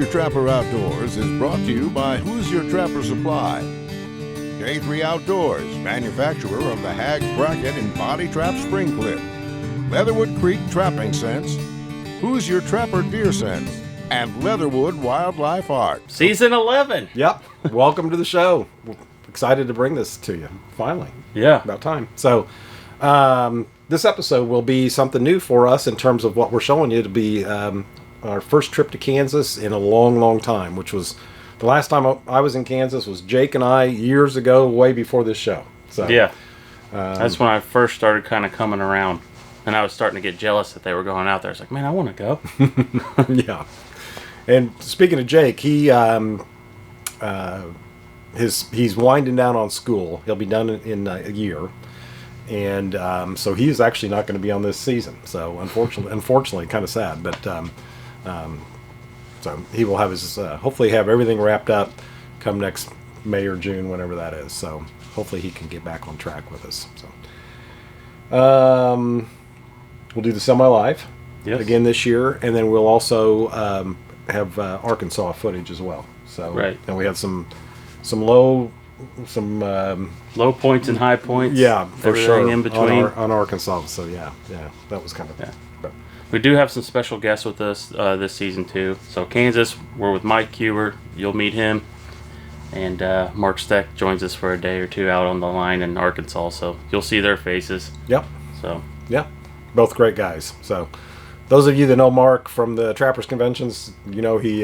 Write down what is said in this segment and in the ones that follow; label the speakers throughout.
Speaker 1: Hoosier Trapper Outdoors is brought to you by Hoosier Trapper Supply. K3 Outdoors, manufacturer of the Hags Bracket and Body Trap Spring Clip. Leatherwood Creek Trapping Scents, Hoosier Trapper Deer Scents, and Leatherwood Wildlife Art.
Speaker 2: Season 11.
Speaker 3: Yep. Welcome to the show. We're excited to bring this to you. Finally.
Speaker 2: Yeah.
Speaker 3: About time. So, this episode will be something new for us in terms of what we're showing you. It'll be our first trip to Kansas in a long, long time, which was the last time I was in Kansas was Jake and I years ago, way before this show. So
Speaker 2: yeah. That's when I first started kind of coming around. And I was starting to get jealous that they were going out there. I was like, man, I want to go.
Speaker 3: Yeah. And speaking of Jake, he's winding down on school. He'll be done in a year. And so he's actually not going to be on this season. So unfortunately, kind of sad. But so he will have his hopefully have everything wrapped up come next May or June, whenever that is. So hopefully he can get back on track with us. So we'll do the semi-live again this year, and then we'll also have Arkansas footage as well. So
Speaker 2: right.
Speaker 3: And we had some low
Speaker 2: points and high points.
Speaker 3: Yeah, for sure.
Speaker 2: In between
Speaker 3: on Arkansas. So yeah, that was kind of.
Speaker 2: Yeah. But we do have some special guests with us this season too. So Kansas, we're with Mike Cuber. You'll meet him, and Mark Steck joins us for a day or two out on the line in Arkansas. So you'll see their faces.
Speaker 3: Yep.
Speaker 2: So
Speaker 3: yeah, both great guys. So those of you that know Mark from the Trappers Conventions, you know he's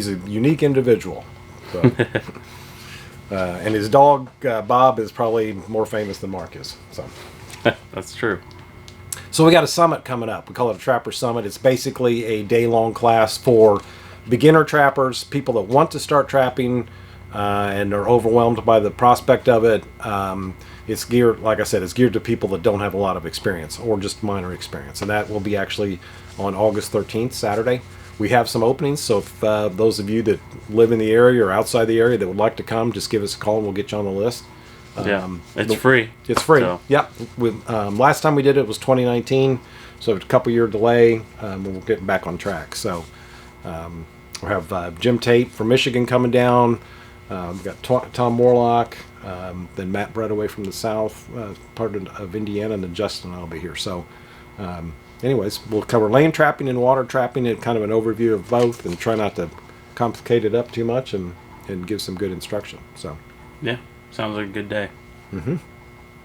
Speaker 3: a unique individual. So. And his dog, Bob, is probably more famous than Mark is. So
Speaker 2: that's true.
Speaker 3: So we got a summit coming up. We call it a Trapper Summit. It's basically a day-long class for beginner trappers, people that want to start trapping and are overwhelmed by the prospect of it. It's geared, like I said, it's geared to people that don't have a lot of experience or just minor experience. And that will be actually on August 13th, Saturday. We have some openings, so if those of you that live in the area or outside the area that would like to come, just give us a call and we'll get you on the list.
Speaker 2: It's free.
Speaker 3: It's free.
Speaker 2: So.
Speaker 3: Yep. Last time we did it was 2019, so it's a couple-year delay, and we're getting back on track. So we'll have Jim Tate from Michigan coming down. We've got Tom Morlock, then Matt Breadaway from the south part of Indiana, and then Justin and I'll be here. So anyways, we'll cover land trapping and water trapping and kind of an overview of both, and try not to complicate it up too much, and give some good instruction. So
Speaker 2: yeah, sounds like a good day.
Speaker 3: Mm-hmm.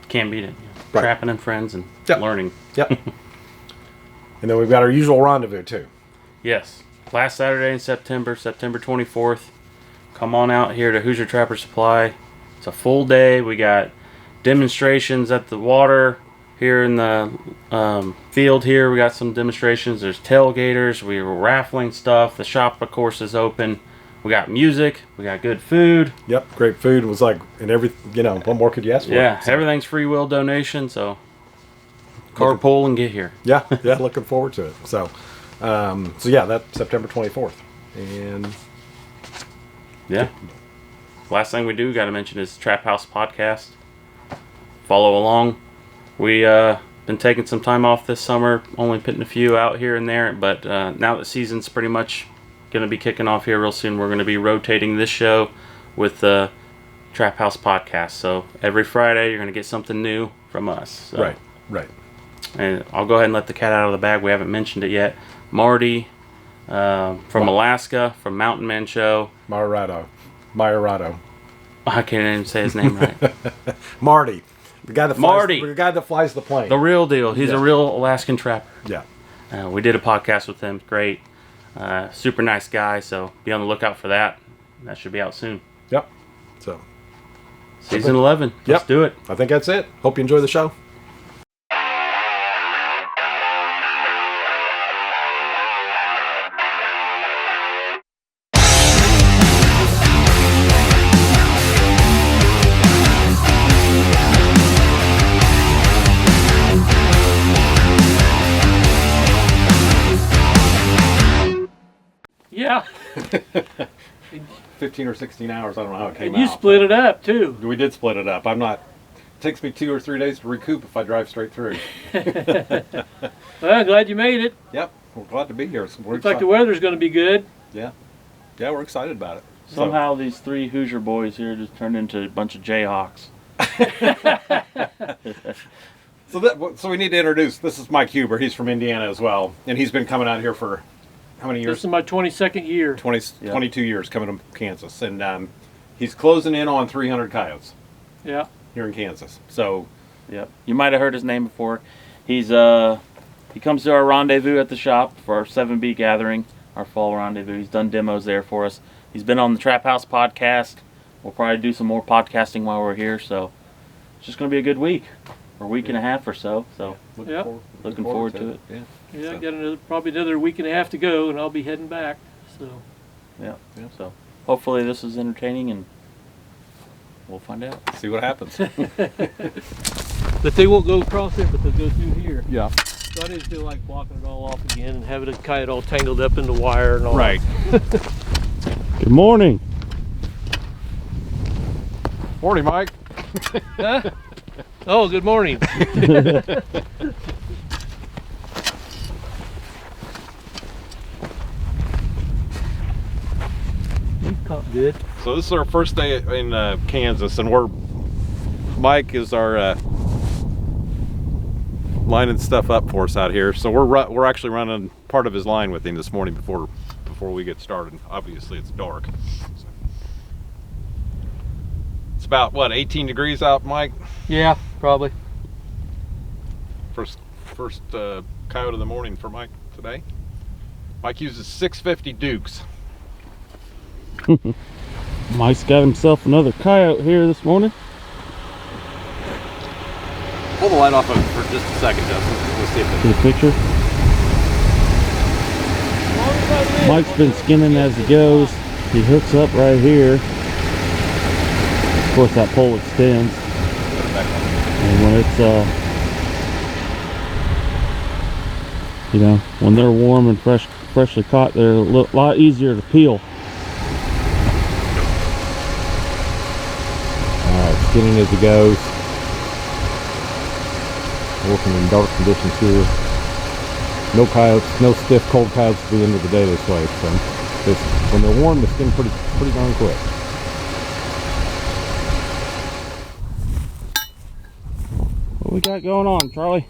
Speaker 2: Can't beat it.
Speaker 3: Right.
Speaker 2: Trapping and friends and learning.
Speaker 3: Yep. And then we've got our usual rendezvous too.
Speaker 2: Yes, last Saturday in September 24th. Come on out here to Hoosier Trapper Supply. It's a full day. We got demonstrations at the water. Here in the field here, we got some demonstrations. There's tailgaters. We were raffling stuff. The shop, of course, is open. We got music. We got good food.
Speaker 3: Yep, great food. It was like, and what more could you ask for?
Speaker 2: Yeah, so. Everything's free will donation, so carpool and get here.
Speaker 3: Yeah, looking forward to it. So yeah, that's September 24th. And
Speaker 2: yeah. Last thing we do, got to mention, is Trap House Podcast. Follow along. We been taking some time off this summer, only putting a few out here and there, but now that season's pretty much going to be kicking off here real soon, we're going to be rotating this show with the Trap House Podcast. So every Friday you're going to get something new from us. So.
Speaker 3: Right.
Speaker 2: And I'll go ahead and let the cat out of the bag. We haven't mentioned it yet. Marty from Alaska, from Mountain Man Show.
Speaker 3: Majorado.
Speaker 2: I can't even say his name right.
Speaker 3: Marty. The guy that flies the plane.
Speaker 2: The real deal. He's a real Alaskan trapper.
Speaker 3: Yeah.
Speaker 2: We did a podcast with him. Great. Super nice guy. So be on the lookout for that. That should be out soon.
Speaker 3: Yep. So.
Speaker 2: Season 11. Let's do it.
Speaker 3: I think that's it. Hope you enjoy the show.
Speaker 4: Yeah.
Speaker 3: 15 or 16 hours. I don't know how it came out.
Speaker 4: And you split it up, too.
Speaker 3: We did split it up. It takes me 2 or 3 days to recoup if I drive straight through.
Speaker 4: Well, glad you made it.
Speaker 3: Yep. We're glad to be here. So
Speaker 4: Looks like the weather's going to be good.
Speaker 3: Yeah, we're excited about it.
Speaker 2: Somehow these three Hoosier boys here just turned into a bunch of Jayhawks.
Speaker 3: So we need to introduce. This is Mike Huber. He's from Indiana as well, and he's been coming out here for how many years?
Speaker 4: This is my 22nd year.
Speaker 3: 22 years coming to Kansas, and he's closing in on 300 coyotes.
Speaker 4: Yeah.
Speaker 3: Here in Kansas. So,
Speaker 2: yep, you might have heard his name before. He's he comes to our rendezvous at the shop for our 7B gathering, our fall rendezvous. He's done demos there for us. He's been on the Trap House podcast. We'll probably do some more podcasting while we're here. So it's just going to be a good week, or week and a half or so. So looking forward to it.
Speaker 4: Yeah, I got probably another week and a half to go, and I'll be heading back. So
Speaker 2: yeah. So hopefully this is entertaining, and we'll find out.
Speaker 3: See what happens.
Speaker 4: But they won't go across there, but they'll go through here.
Speaker 3: Yeah.
Speaker 4: So I didn't feel like blocking it all off again and having the kite all tangled up in the wire and all.
Speaker 3: Right.
Speaker 2: Good morning.
Speaker 3: Morning, Mike.
Speaker 4: Huh? Oh, good morning. Caught good.
Speaker 3: So this is our first day in Kansas, and Mike is our lining stuff up for us out here. So we're actually running part of his line with him this morning before we get started. Obviously, it's dark. So. It's about what, 18 degrees out, Mike?
Speaker 4: Yeah, probably.
Speaker 3: First coyote of the morning for Mike today. Mike uses 650 Dukes.
Speaker 2: Mike's got himself another coyote here this morning.
Speaker 3: Pull the light off of it for just a second, Justin. Let's see if
Speaker 2: See the picture? Mike's been skinning as he goes. He hooks up right here. Of course, that pole extends. And when it's, when they're warm and freshly caught, they're a lot easier to peel.
Speaker 3: skinning as he goes. Working in dark conditions here. No coyotes, no stiff cold coyotes at the end of the day this way. So when they're warm, they skin pretty darn quick.
Speaker 2: What we got going on, Charlie?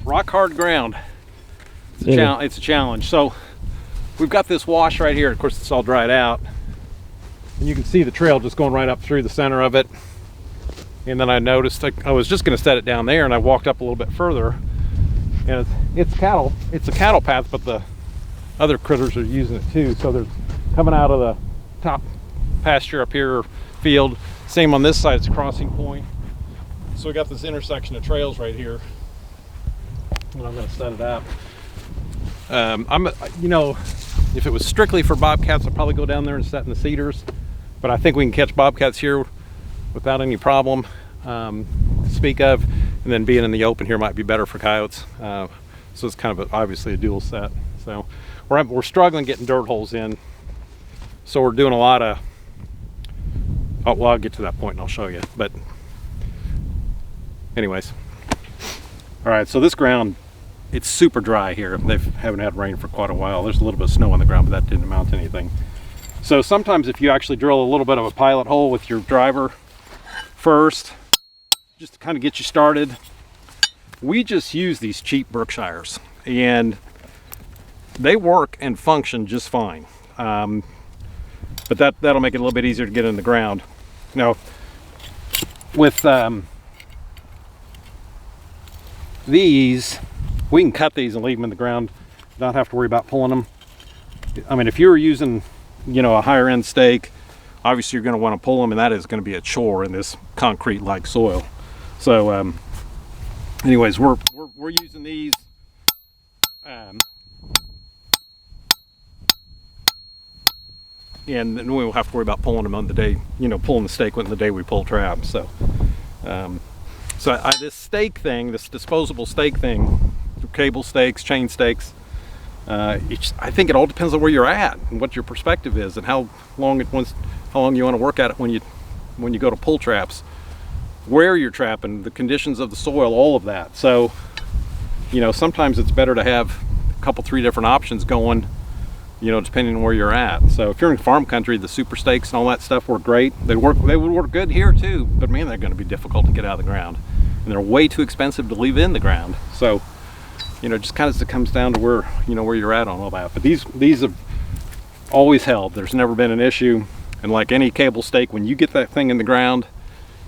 Speaker 3: Rock hard ground. It's a challenge. So we've got this wash right here. Of course, it's all dried out. And you can see the trail just going right up through the center of it. And then I noticed I was just going to set it down there, and I walked up a little bit further. And it's cattle. It's a cattle path, but the other critters are using it too. So they're coming out of the top pasture up here, field. Same on this side. It's a crossing point. So we got this intersection of trails right here. And I'm going to set it up. If it was strictly for bobcats, I'd probably go down there and set in the cedars. But I think we can catch bobcats here without any problem to speak of. And then being in the open here might be better for coyotes. So it's kind of obviously a dual set. So we're struggling getting dirt holes in. So we're doing a lot of, I'll get to that point and I'll show you. But anyways. All right, so this ground, it's super dry here. They haven't had rain for quite a while. There's a little bit of snow on the ground, but that didn't amount to anything. So sometimes if you actually drill a little bit of a pilot hole with your driver first, just to kind of get you started, we just use these cheap Berkshires, and they work and function just fine. But that'll make it a little bit easier to get in the ground. Now, with these, we can cut these and leave them in the ground, not have to worry about pulling them. I mean, if you were using, a higher end stake, obviously you're going to want to pull them, and that is going to be a chore in this concrete like soil. So anyways, we're using these and then we will have to worry about pulling them on the day, pulling the stake on the day we pull traps. So this stake thing, this disposable stake thing, cable stakes, chain stakes, I think it all depends on where you're at and what your perspective is and how long you want to work at it when you go to pull traps, where you're trapping, the conditions of the soil, all of that. So
Speaker 5: you know, sometimes it's better to have a couple, 3 different options going, you know, depending on where you're at. So if you're in farm country, the super stakes and all that stuff work great. They would work good here too, but man, they're going to be difficult to get out of the ground, and they're way too expensive to leave in the ground. So, you know, just kind of comes down to where, you know, where you're at on all that. But these have always held. There's never been an issue. And like any cable stake, when you get that thing in the ground,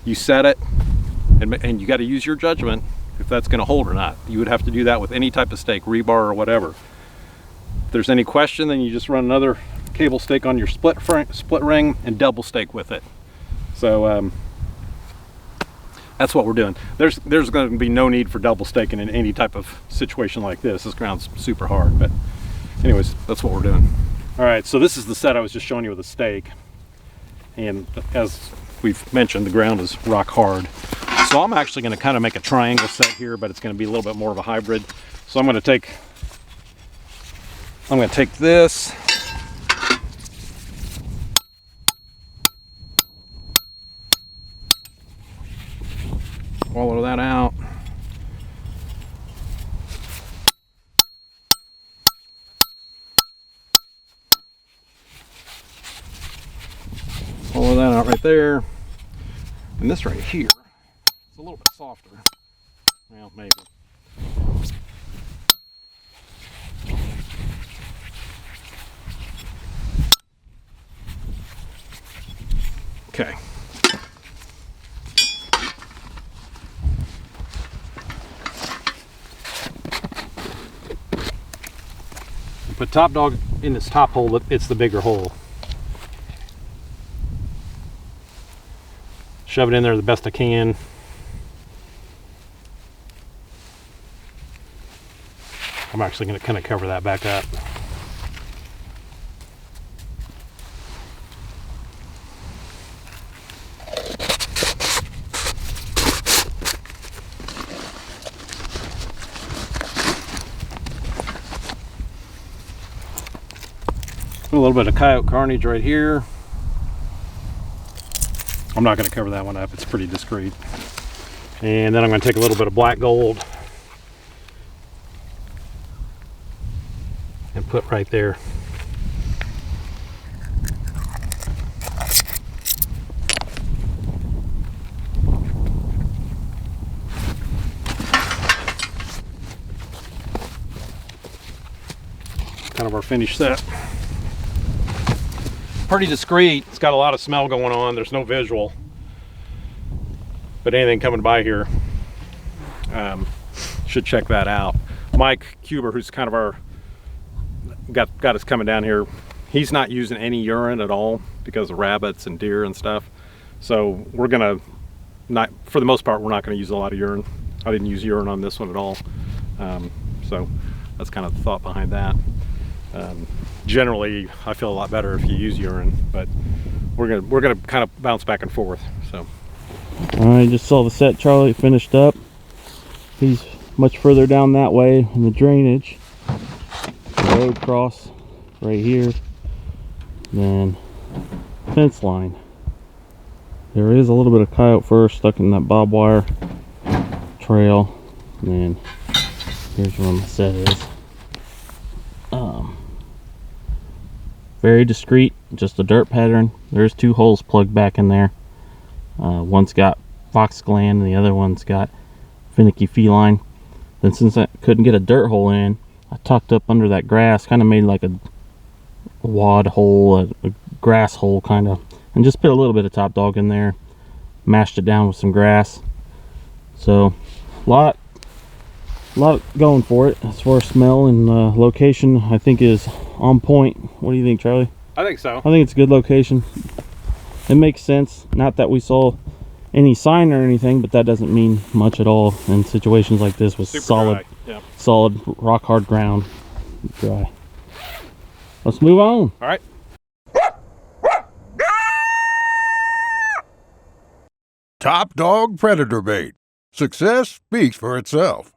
Speaker 5: you set it, and you got to use your judgment if that's going to hold or not. You would have to do that with any type of stake, rebar or whatever. If there's any question, then you just run another cable stake on your split ring and double stake with it. So that's what we're doing. There's going to be no need for double staking in any type of situation like this. This ground's super hard, but anyways, that's what we're doing. All right, so this is the set I was just showing you with a stake. And as we've mentioned, the ground is rock hard. So I'm actually going to kind of make a triangle set here, but it's going to be a little bit more of a hybrid. So I'm going to take this, wallow that out. Follow that out right there. And this right here, it's a little bit softer. Well, maybe. Okay. Put top dog in this top hole, it's the bigger hole. Shove it in there the best I can. I'm actually going to kind of cover that back up. A little bit of coyote carnage right here. I'm not going to cover that one up, it's pretty discreet. And then I'm going to take a little bit of black gold and put right there. Kind of our finished set. Pretty discreet. It's got a lot of smell going on. There's no visual, but anything coming by here should check that out. Mike Cuber, who's kind of our got us coming down here, he's not using any urine at all because of rabbits and deer and stuff. So we're gonna not, for the most part, we're not going to use a lot of urine. I didn't use urine on this one at all. So that's kind of the thought behind that. Generally, I feel a lot better if you use urine, but we're gonna kind of bounce back and forth. So,
Speaker 2: I just saw the set Charlie finished up. He's much further down that way in the drainage. The road cross right here, then fence line. There is a little bit of coyote fur stuck in that barbed wire trail, and then here's where my set is. Very discreet, just a dirt pattern. There's 2 holes plugged back in there. One's got fox gland and the other one's got finicky feline. Then since I couldn't get a dirt hole in, I tucked up under that grass, kind of made like a wad hole, a grass hole kind of, and just put a little bit of top dog in there, mashed it down with some grass. So a lot going for it as far as smell, and location I think is on point. What do you think, Charlie?
Speaker 5: I think so.
Speaker 2: I think it's a good location. It makes sense. Not that we saw any sign or anything, but that doesn't mean much at all in situations like this with solid rock hard ground. Dry. Let's move on.
Speaker 5: All right.
Speaker 1: Top dog predator bait. Success speaks for itself.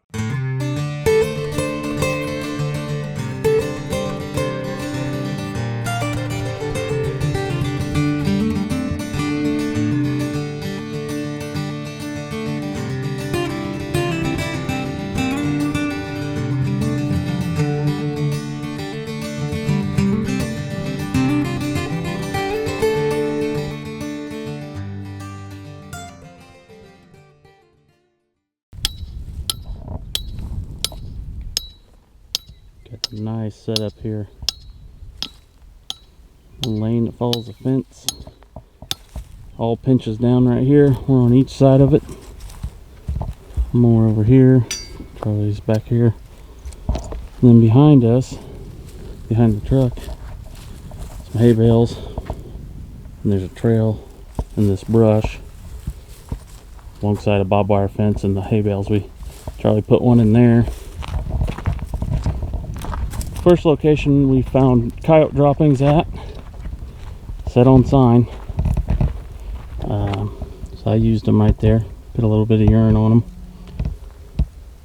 Speaker 2: Nice setup here. A lane that follows the fence. All pinches down right here. We're on each side of it. More over here. Charlie's back here. And then behind us, behind the truck, some hay bales. And there's a trail and this brush alongside a barbed wire fence and the hay bales. Charlie put one in there. First location we found coyote droppings at, set on sign. So I used them right there. Put a little bit of urine on them.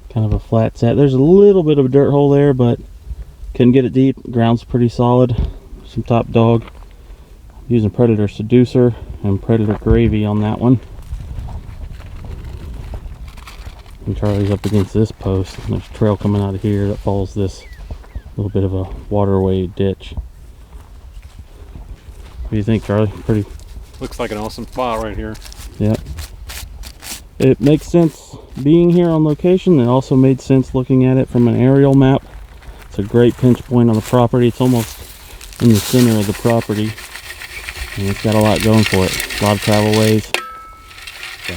Speaker 2: Kind of a flat set. There's a little bit of a dirt hole there, but couldn't get it deep. Ground's pretty solid. Some top dog. Using Predator Seducer and Predator Gravy on that one. And Charlie's up against this post. And there's a trail coming out of here that follows this little bit of a waterway ditch. What do you think, Charlie? Pretty.
Speaker 5: Looks like an awesome spot right here.
Speaker 2: Yep. It makes sense being here on location. It also made sense looking at it from an aerial map. It's a great pinch point on the property. It's almost in the center of the property. And it's got a lot going for it. A lot of travel ways. So,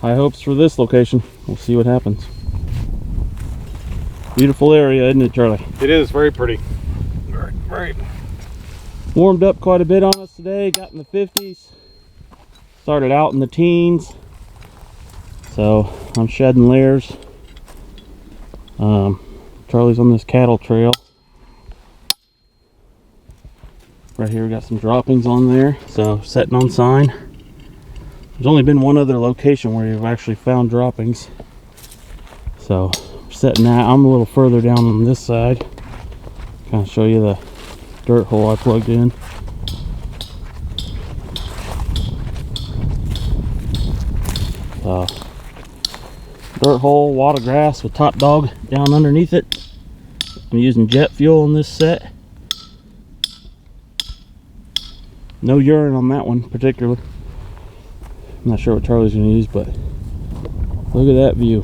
Speaker 2: high hopes for this location. We'll see what happens. Beautiful area, isn't it, Charlie?
Speaker 5: It is very pretty. Very.
Speaker 2: Warmed up quite a bit on us today. Got in the 50s. Started out in the teens. So I'm shedding layers. Charlie's on this cattle trail. Right here we got some droppings on there. So setting on sign. There's only been one other location where you've actually found droppings. So we're setting that. I'm a little further down on this side. Kind of show you the dirt hole I plugged in. Dirt hole, wad of grass with top dog down underneath it. I'm using jet fuel in this set. No urine on that one particularly. I'm not sure what Charlie's going to use, but look at that view.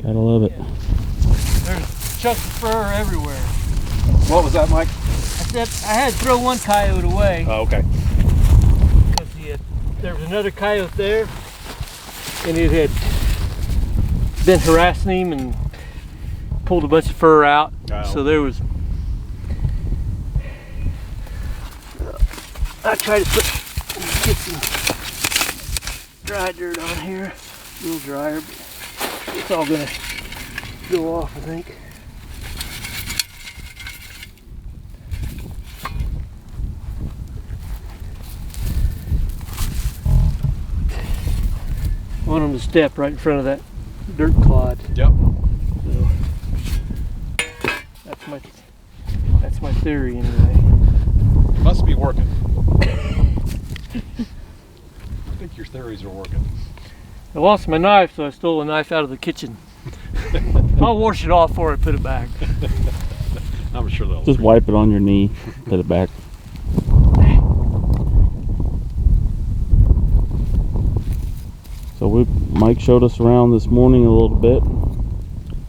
Speaker 2: Gotta love it.
Speaker 4: There's chunks of fur everywhere.
Speaker 5: What was that, Mike?
Speaker 4: I said I had to throw one coyote away
Speaker 5: Oh, okay.
Speaker 4: because there was another coyote there, and it had been harassing him and pulled a bunch of fur out.
Speaker 5: Oh.
Speaker 4: So there was. I tried to get some dry dirt on here, a little drier, but it's all gonna go off, I think. I want them to step right in front of that dirt clod.
Speaker 5: Yep.
Speaker 4: So that's my theory anyway.
Speaker 5: Must be working. I think your theories are working.
Speaker 4: I lost my knife, so I stole a knife out of the kitchen. I'll wash it off before I put it back.
Speaker 5: I'm sure they'll.
Speaker 2: Just wipe it on your knee, put it back. So Mike showed us around this morning a little bit.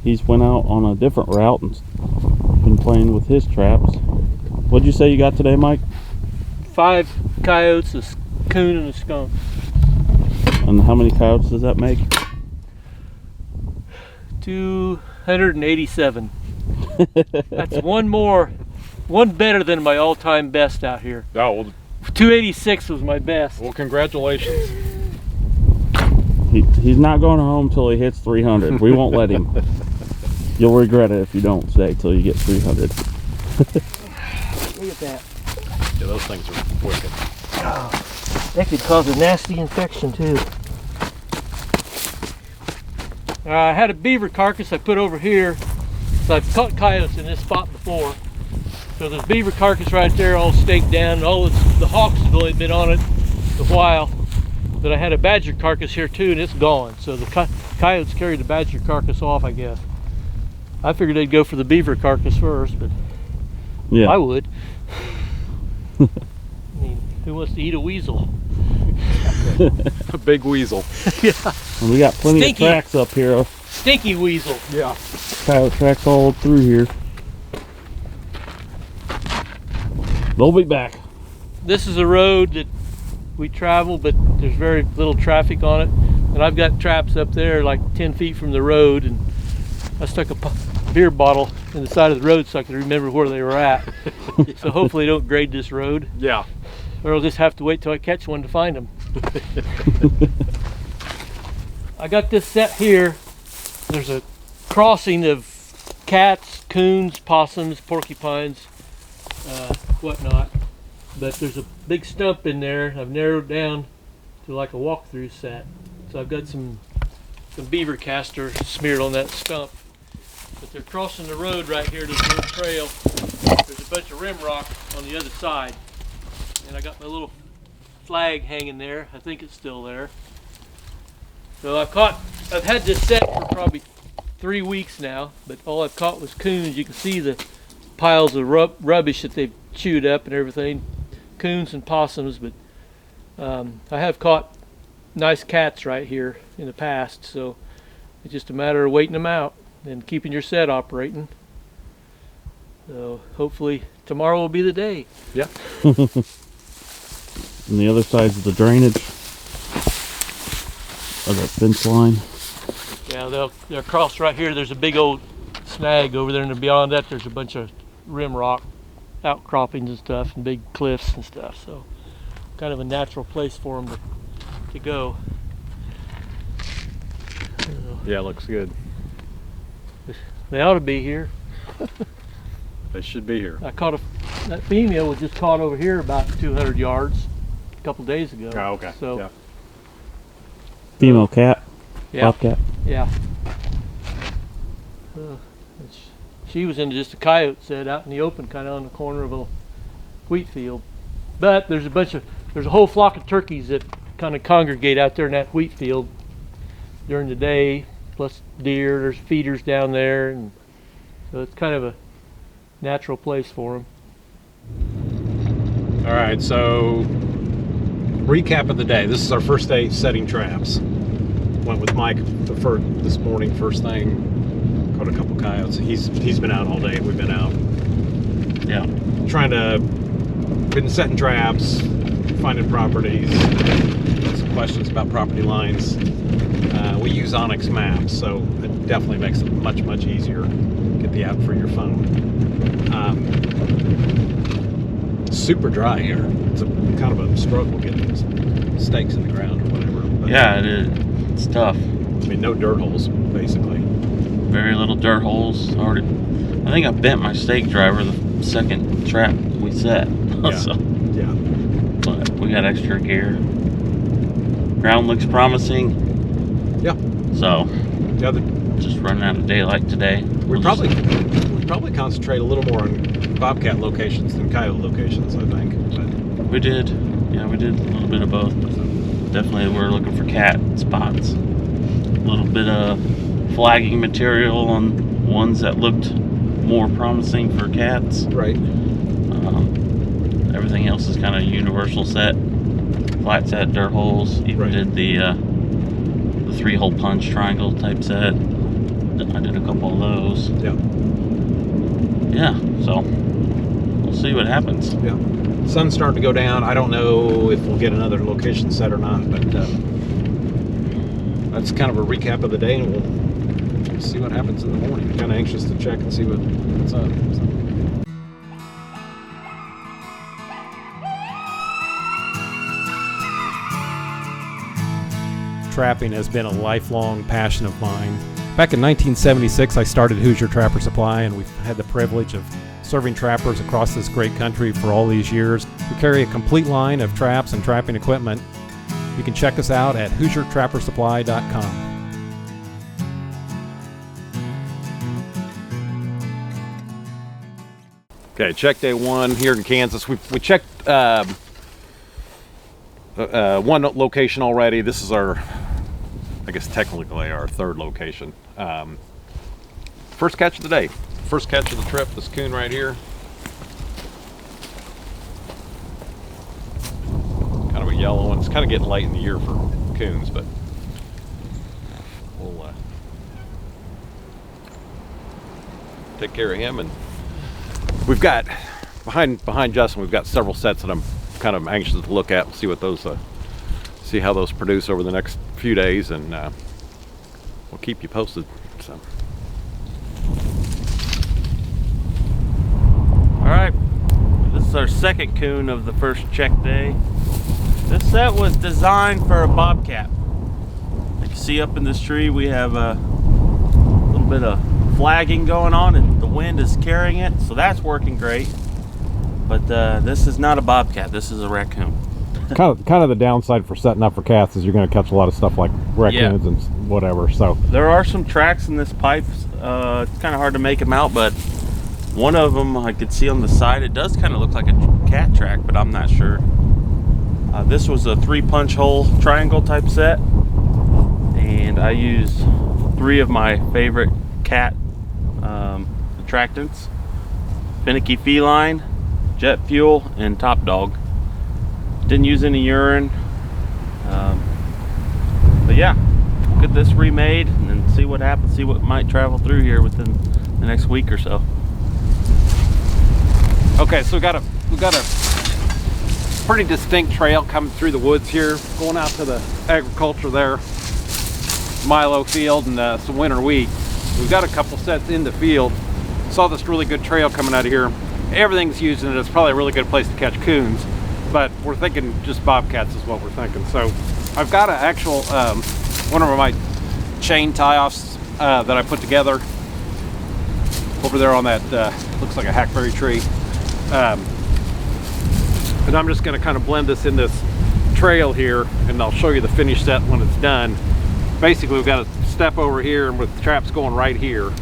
Speaker 2: He's went out on a different route and been playing with his traps. What'd you say you got today, Mike?
Speaker 4: 5 coyotes, a coon, and a skunk.
Speaker 2: And how many coyotes does that make?
Speaker 4: 287. That's one better than my all-time best out here.
Speaker 5: Oh, well,
Speaker 4: 286 was my best.
Speaker 5: well, congratulations.
Speaker 2: He's not going home till he hits 300. We won't let him. You'll regret it if you don't stay till you get 300.
Speaker 4: Look at that.
Speaker 5: Yeah, those things are wicked.
Speaker 4: Oh, that could cause a nasty infection too. I had a beaver carcass I put over here. So I've caught coyotes in this spot before. So there's beaver carcass right there all staked down. All the hawks have only been on it a while. But I had a badger carcass here too, and it's gone. So the coyotes carried the badger carcass off, I guess. I figured they'd go for the beaver carcass first, but
Speaker 2: Yeah.
Speaker 4: I would. I mean, who wants to eat a weasel?
Speaker 5: A big weasel.
Speaker 4: Yeah.
Speaker 2: And we got plenty
Speaker 4: Stinky.
Speaker 2: of tracks up here
Speaker 4: stinky weasel.
Speaker 3: Yeah.
Speaker 2: Coyote tracks all through here. They'll be back.
Speaker 4: This is a road that we travel, but there's very little traffic on it. And I've got traps up there like 10 feet from the road, and I stuck a beer bottle in the side of the road so I could remember where they were at. So hopefully they don't grade this road,
Speaker 3: Yeah.
Speaker 4: or I'll just have to wait till I catch one to find them. I got this set here. There's a crossing of cats, coons, possums, porcupines, whatnot. But there's a big stump in there. I've narrowed down to like a walkthrough set. So I've got some beaver castor smeared on that stump. But they're crossing the road right here to the little trail. There's a bunch of rim rock on the other side. And I got my little flag hanging there. I think it's still there. So I've had this set for probably 3 weeks now, but all I've caught was coons. You can see the piles of rubbish that they've chewed up and everything. Coons and possums, but I have caught nice cats right here in the past, so it's just a matter of waiting them out and keeping your set operating. So hopefully tomorrow will be the day.
Speaker 3: Yeah.
Speaker 2: And the other side's of the drainage of that fence line.
Speaker 4: Yeah, they'll cross right here. There's a big old snag over there, and beyond that there's a bunch of rim rock outcroppings and stuff and big cliffs and stuff, so kind of a natural place for them to go.
Speaker 5: Yeah, looks good.
Speaker 4: They ought to be here.
Speaker 5: They should be here.
Speaker 4: I caught that female was just caught over here about 200 yards a couple days ago.
Speaker 5: Oh, okay.
Speaker 4: So
Speaker 5: yeah.
Speaker 2: Female cat.
Speaker 4: yeah,
Speaker 2: Bobcat.
Speaker 4: yeah. She was in just a coyote set out in the open, kind of on the corner of a wheat field. But there's a whole flock of turkeys that kind of congregate out there in that wheat field during the day, plus deer. There's feeders down there, and so it's kind of a natural place for them.
Speaker 5: All right, so recap of the day. This is our first day setting traps. Went with Mike this morning, first thing. Caught a couple coyotes. He's been out all day. We've been out.
Speaker 2: Yeah.
Speaker 5: Been setting traps, finding properties. Some questions about property lines. We use Onyx maps, so it definitely makes it much easier. Get the app for your phone. Super dry here. It's kind of a struggle getting stakes in the ground or whatever. But,
Speaker 2: Yeah, it is. It's tough.
Speaker 5: I mean, no dirt holes, basically.
Speaker 2: Very little dirt holes. I think I bent my stake driver the second trap we set.
Speaker 5: Yeah.
Speaker 2: So,
Speaker 5: Yeah.
Speaker 2: but we got extra gear. Ground looks promising.
Speaker 5: Yeah.
Speaker 2: So
Speaker 5: Yeah.
Speaker 2: just running out of daylight today.
Speaker 5: We probably concentrate a little more on bobcat locations than coyote locations, I think. But
Speaker 2: We did. Yeah, we did a little bit of both. Definitely we're looking for cat spots. A little bit of flagging material on ones that looked more promising for cats.
Speaker 5: right.
Speaker 2: Everything else is kind of universal set. Flat set, dirt holes. Even
Speaker 5: Right.
Speaker 2: did the 3-hole punch triangle type set. I did a couple of those.
Speaker 5: Yeah.
Speaker 2: Yeah, so we'll see what happens.
Speaker 5: Yeah. Sun's starting to go down. I don't know if we'll get another location set or not, but that's kind of a recap of the day, and we'll see what happens in the morning. I'm kind of anxious to check and see what's up. So.
Speaker 6: Trapping has been a lifelong passion of mine. Back in 1976, I started Hoosier Trapper Supply, and we've had the privilege of serving trappers across this great country for all these years. We carry a complete line of traps and trapping equipment. You can check us out at HoosierTrapperSupply.com.
Speaker 5: Okay, check day one here in Kansas. We checked one location already. This is our, I guess technically our third location. First catch of the day. First catch of the trip, this coon right here. Kind of a yellow one. It's kind of getting late in the year for coons, but we'll take care of him. And we've got behind Justin, we've got several sets that I'm kind of anxious to look at and see what those see how those produce over the next few days, and we'll keep you posted. So.
Speaker 2: All right, this is our second coon of the first check day. This set was designed for a bobcat. You can see up in this tree we have a little bit of flagging going on, and the wind is carrying it, so that's working great. But this is not a bobcat, this is a raccoon.
Speaker 6: kind of the downside for setting up for cats is you're going to catch a lot of stuff like raccoons and whatever. So
Speaker 2: there are some tracks in this pipe. It's kind of hard to make them out, but one of them I could see on the side. It does kind of look like a cat track, but I'm not sure. This was a 3-punch hole triangle type set, and I used 3 of my favorite cat attractants: finicky feline, jet fuel, and top dog. Didn't use any urine, but yeah, get this remade and then see what happens, see what might travel through here within the next week or so.
Speaker 5: Okay, so we got a pretty distinct trail coming through the woods here, going out to the agriculture there, Milo field, and some winter wheat. We've got a couple sets in the field. Saw this really good trail coming out of here. Everything's using it. It's probably a really good place to catch coons, but we're thinking just bobcats is what we're thinking. So I've got an actual one of my chain tie-offs that I put together over there on that looks like a hackberry tree, and I'm just going to kind of blend this in this trail here, and I'll show you the finished set when it's done. Basically, we've got a step over here, and with the traps going right here.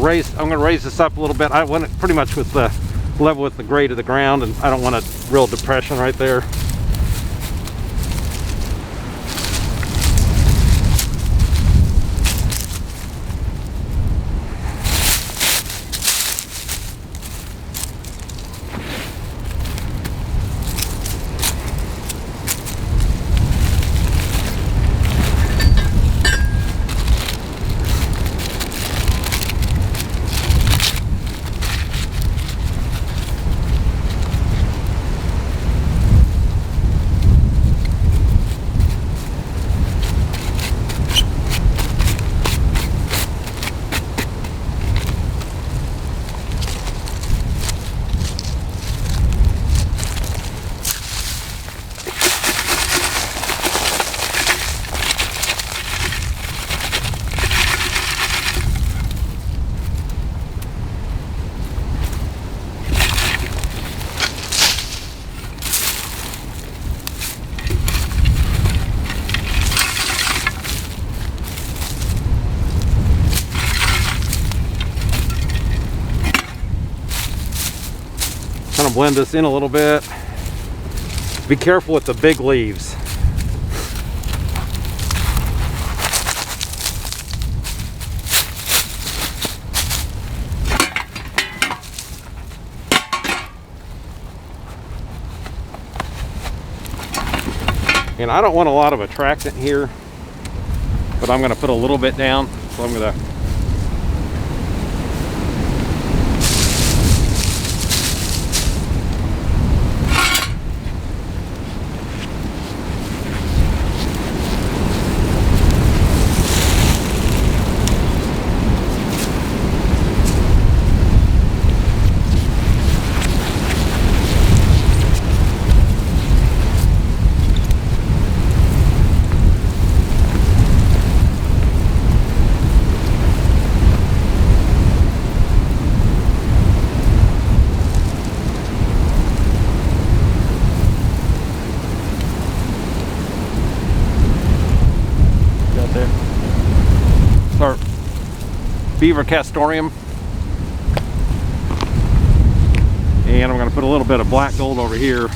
Speaker 5: I'm going to raise this up a little bit. I want it pretty much with the level with the grade of the ground, and I don't want a real depression right there. Kind of blend this in a little bit. Be careful with the big leaves. And I don't want a lot of attractant here, but I'm going to put a little bit down. So I'm going to beaver castoreum, and I'm going to put a little bit of black gold over here.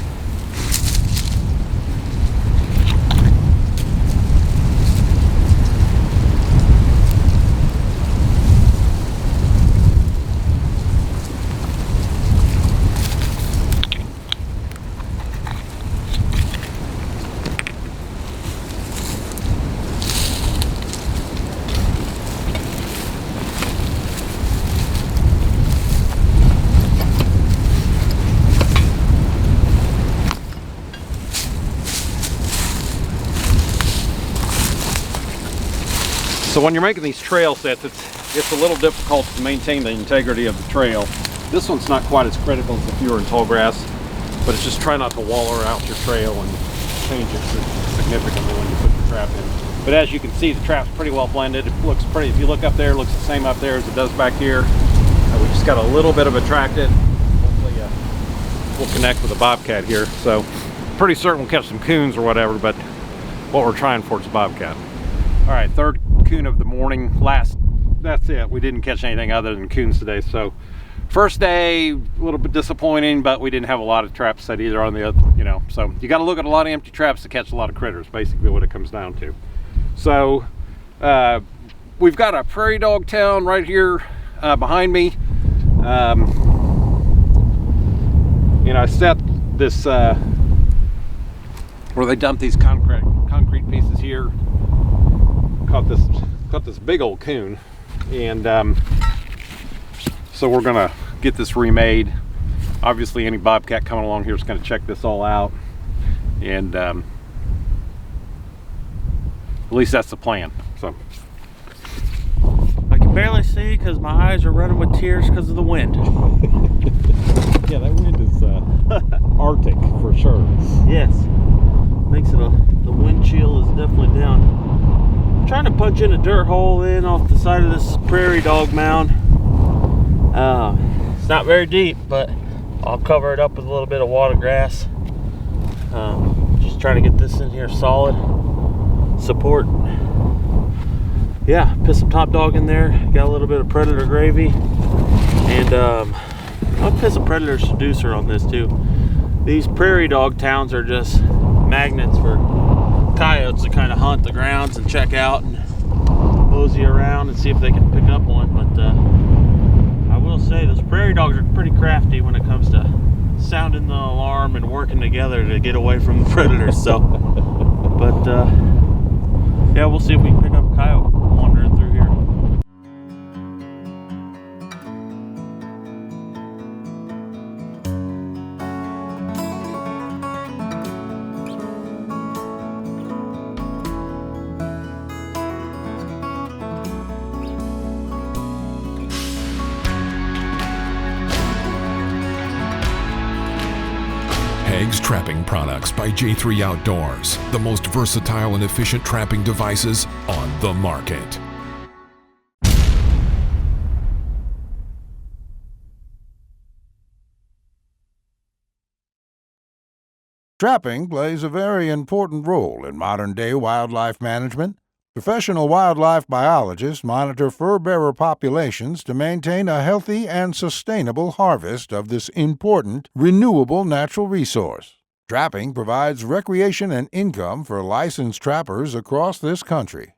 Speaker 5: So when you're making these trail sets, it's a little difficult to maintain the integrity of the trail. This one's not quite as critical as if you were in tall grass, but it's just try not to waller out your trail and change it significantly when you put your trap in. But as you can see, the trap's pretty well blended. It looks pretty, if you look up there, it looks the same up there as it does back here. We just got a little bit of attractant. Hopefully we'll connect with a bobcat here. So pretty certain we'll catch some coons or whatever, but what we're trying for is a bobcat. All right, third coon of the morning. That's it. We didn't catch anything other than coons today. So first day, a little bit disappointing, but we didn't have a lot of traps set either on the other, so you got to look at a lot of empty traps to catch a lot of critters, basically what it comes down to. So we've got a prairie dog town right here behind me. I set this where they dump these concrete pieces here. Caught this big old coon, and so we're gonna get this remade. Obviously any bobcat coming along here is going to check this all out, and at least that's the plan. So
Speaker 2: I can barely see because my eyes are running with tears because of the wind.
Speaker 6: Yeah, that wind is Arctic for sure.
Speaker 2: Yes, makes it the wind chill is definitely down. I'm trying to punch in a dirt hole in off the side of this prairie dog mound. It's not very deep, but I'll cover it up with a little bit of water grass. Just trying to get this in here solid support. Yeah, put some top dog in there. Got a little bit of predator gravy, and I'll put some predator seducer on this too. These prairie dog towns are just magnets for coyotes to kind of hunt the grounds and check out and mosey around and see if they can pick up one. But I will say those prairie dogs are pretty crafty when it comes to sounding the alarm and working together to get away from the predators. So, but yeah, we'll see if we can pick up a coyote wandering through here.
Speaker 7: Hags Trapping Products by J3 Outdoors, the most versatile and efficient trapping devices on the market.
Speaker 1: Trapping plays a very important role in modern-day wildlife management. Professional wildlife biologists monitor fur-bearer populations to maintain a healthy and sustainable harvest of this important, renewable natural resource. Trapping provides recreation and income for licensed trappers across this country.